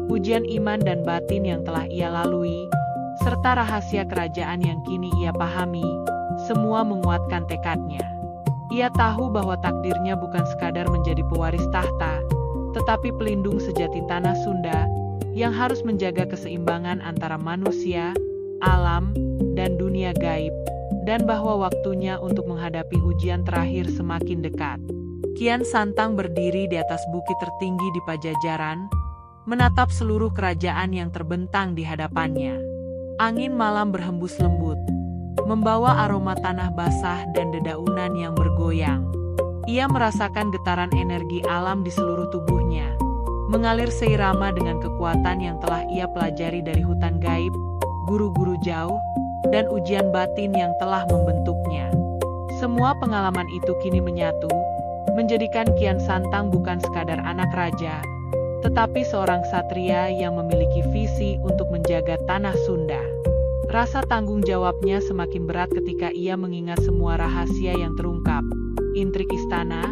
ujian iman dan batin yang telah ia lalui, serta rahasia kerajaan yang kini ia pahami, semua menguatkan tekadnya. Ia tahu bahwa takdirnya bukan sekadar menjadi pewaris tahta, tetapi pelindung sejati tanah Sunda yang harus menjaga keseimbangan antara manusia, alam, dan dunia gaib, dan bahwa waktunya untuk menghadapi ujian terakhir semakin dekat. Kian Santang berdiri di atas bukit tertinggi di Pajajaran, menatap seluruh kerajaan yang terbentang di hadapannya. Angin malam berhembus lembut, membawa aroma tanah basah dan dedaunan yang bergoyang. Ia merasakan getaran energi alam di seluruh tubuhnya, mengalir seirama dengan kekuatan yang telah ia pelajari dari hutan gaib, guru-guru jauh, dan ujian batin yang telah membentuknya. Semua pengalaman itu kini menyatu, menjadikan Kian Santang bukan sekadar anak raja, tetapi seorang satria yang memiliki visi untuk menjaga tanah Sunda. Rasa tanggung jawabnya semakin berat ketika ia mengingat semua rahasia yang terungkap, intrik istana,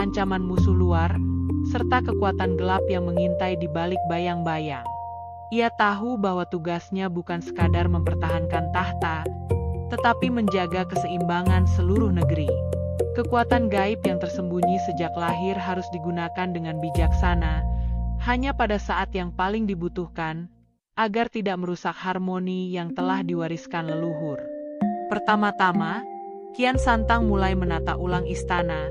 ancaman musuh luar, serta kekuatan gelap yang mengintai di balik bayang-bayang. Ia tahu bahwa tugasnya bukan sekadar mempertahankan tahta, tetapi menjaga keseimbangan seluruh negeri. Kekuatan gaib yang tersembunyi sejak lahir harus digunakan dengan bijaksana, hanya pada saat yang paling dibutuhkan, agar tidak merusak harmoni yang telah diwariskan leluhur. Pertama-tama, Kian Santang mulai menata ulang istana,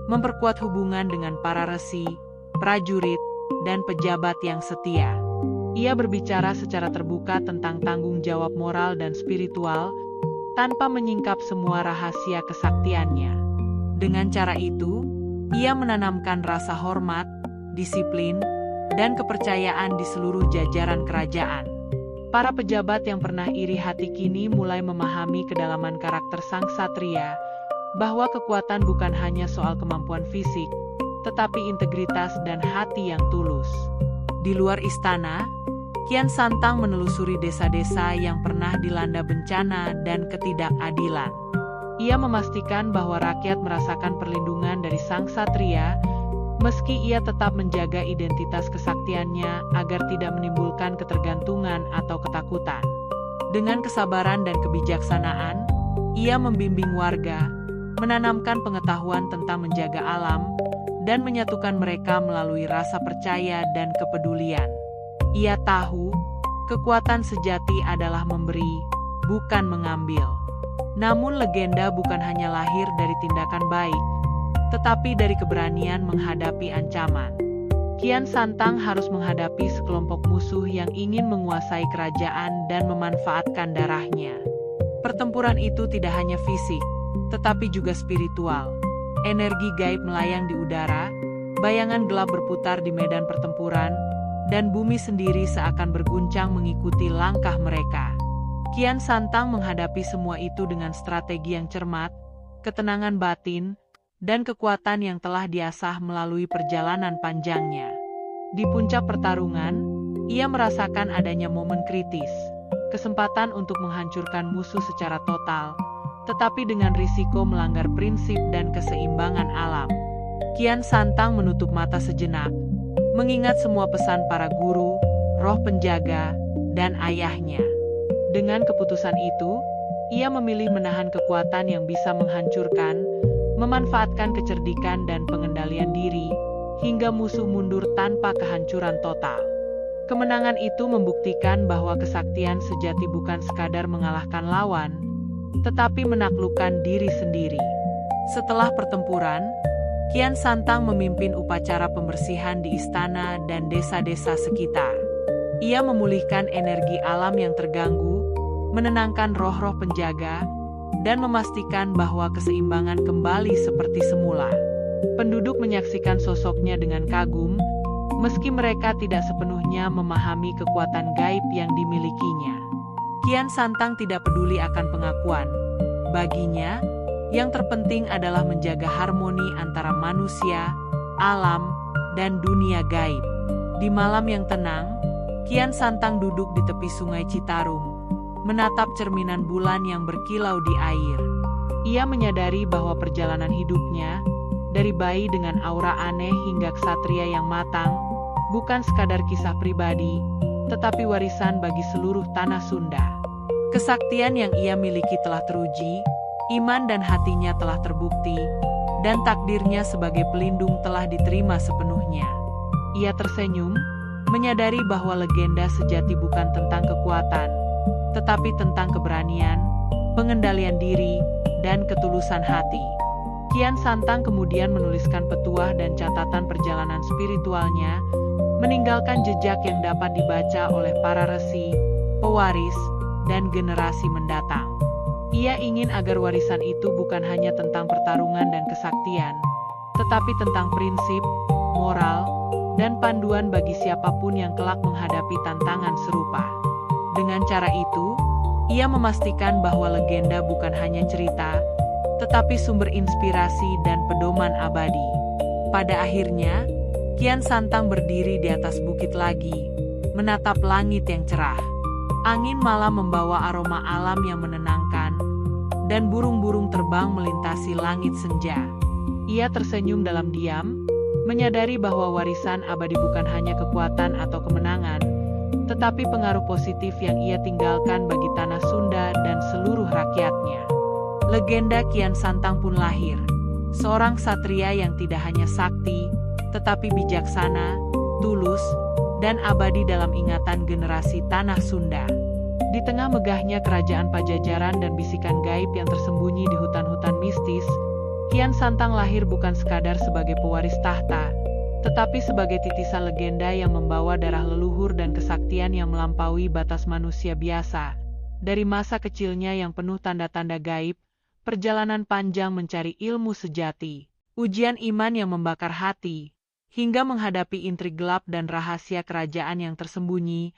memperkuat hubungan dengan para resi, prajurit, dan pejabat yang setia. Ia berbicara secara terbuka tentang tanggung jawab moral dan spiritual, tanpa menyingkap semua rahasia kesaktiannya. Dengan cara itu, ia menanamkan rasa hormat, disiplin, dan kepercayaan di seluruh jajaran kerajaan. Para pejabat yang pernah iri hati kini mulai memahami kedalaman karakter sang satria, bahwa kekuatan bukan hanya soal kemampuan fisik, tetapi integritas dan hati yang tulus. Di luar istana, Kian Santang menelusuri desa-desa yang pernah dilanda bencana dan ketidakadilan. Ia memastikan bahwa rakyat merasakan perlindungan dari sang satria, meski ia tetap menjaga identitas kesaktiannya agar tidak menimbulkan ketergantungan atau ketakutan. Dengan kesabaran dan kebijaksanaan, ia membimbing warga, menanamkan pengetahuan tentang menjaga alam, dan menyatukan mereka melalui rasa percaya dan kepedulian. Ia tahu, kekuatan sejati adalah memberi, bukan mengambil. Namun legenda bukan hanya lahir dari tindakan baik, tetapi dari keberanian menghadapi ancaman. Kian Santang harus menghadapi sekelompok musuh yang ingin menguasai kerajaan dan memanfaatkan darahnya. Pertempuran itu tidak hanya fisik, tetapi juga spiritual. Energi gaib melayang di udara, bayangan gelap berputar di medan pertempuran, dan bumi sendiri seakan berguncang mengikuti langkah mereka. Kian Santang menghadapi semua itu dengan strategi yang cermat, ketenangan batin, dan kekuatan yang telah diasah melalui perjalanan panjangnya. Di puncak pertarungan, ia merasakan adanya momen kritis, kesempatan untuk menghancurkan musuh secara total, tetapi dengan risiko melanggar prinsip dan keseimbangan alam. Kian Santang menutup mata sejenak, mengingat semua pesan para guru, roh penjaga, dan ayahnya. Dengan keputusan itu, ia memilih menahan kekuatan yang bisa menghancurkan, memanfaatkan kecerdikan dan pengendalian diri, hingga musuh mundur tanpa kehancuran total. Kemenangan itu membuktikan bahwa kesaktian sejati bukan sekadar mengalahkan lawan, tetapi menaklukkan diri sendiri. Setelah pertempuran, Kian Santang memimpin upacara pembersihan di istana dan desa-desa sekitar. Ia memulihkan energi alam yang terganggu, menenangkan roh-roh penjaga, dan memastikan bahwa keseimbangan kembali seperti semula. Penduduk menyaksikan sosoknya dengan kagum, meski mereka tidak sepenuhnya memahami kekuatan gaib yang dimilikinya. Kian Santang tidak peduli akan pengakuan. Baginya, yang terpenting adalah menjaga harmoni antara manusia, alam, dan dunia gaib. Di malam yang tenang, Kian Santang duduk di tepi sungai Citarum, menatap cerminan bulan yang berkilau di air. Ia menyadari bahwa perjalanan hidupnya, dari bayi dengan aura aneh hingga ksatria yang matang, bukan sekadar kisah pribadi, tetapi warisan bagi seluruh tanah Sunda. Kesaktian yang ia miliki telah teruji, iman dan hatinya telah terbukti, dan takdirnya sebagai pelindung telah diterima sepenuhnya. Ia tersenyum, menyadari bahwa legenda sejati bukan tentang kekuatan, tetapi tentang keberanian, pengendalian diri, dan ketulusan hati. Kian Santang kemudian menuliskan petuah dan catatan perjalanan spiritualnya, meninggalkan jejak yang dapat dibaca oleh para resi, pewaris, dan generasi mendatang. Ia ingin agar warisan itu bukan hanya tentang pertarungan dan kesaktian, tetapi tentang prinsip, moral, dan panduan bagi siapapun yang kelak menghadapi tantangan serupa. Dengan cara itu, ia memastikan bahwa legenda bukan hanya cerita, tetapi sumber inspirasi dan pedoman abadi. Pada akhirnya, Kian Santang berdiri di atas bukit lagi, menatap langit yang cerah. Angin malam membawa aroma alam yang menenangkan, dan burung-burung terbang melintasi langit senja. Ia tersenyum dalam diam, menyadari bahwa warisan abadi bukan hanya kekuatan atau kemenangan, tetapi pengaruh positif yang ia tinggalkan bagi tanah Sunda dan seluruh rakyatnya. Legenda Kian Santang pun lahir, seorang ksatria yang tidak hanya sakti, tetapi bijaksana, tulus, dan abadi dalam ingatan generasi tanah Sunda. Di tengah megahnya kerajaan Pajajaran dan bisikan gaib yang tersembunyi di hutan-hutan mistis, Kian Santang lahir bukan sekadar sebagai pewaris tahta, tetapi sebagai titisan legenda yang membawa darah leluhur dan kesaktian yang melampaui batas manusia biasa. Dari masa kecilnya yang penuh tanda-tanda gaib, perjalanan panjang mencari ilmu sejati, ujian iman yang membakar hati, hingga menghadapi intrik gelap dan rahasia kerajaan yang tersembunyi,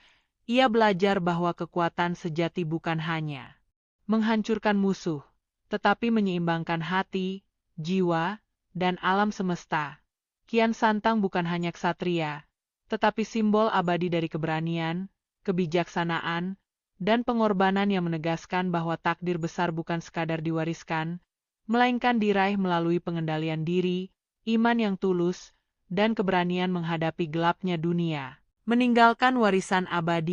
ia belajar bahwa kekuatan sejati bukan hanya menghancurkan musuh, tetapi menyeimbangkan hati, jiwa, dan alam semesta. Kian Santang bukan hanya ksatria, tetapi simbol abadi dari keberanian, kebijaksanaan, dan pengorbanan yang menegaskan bahwa takdir besar bukan sekadar diwariskan, melainkan diraih melalui pengendalian diri, iman yang tulus, dan keberanian menghadapi gelapnya dunia. Meninggalkan warisan abadi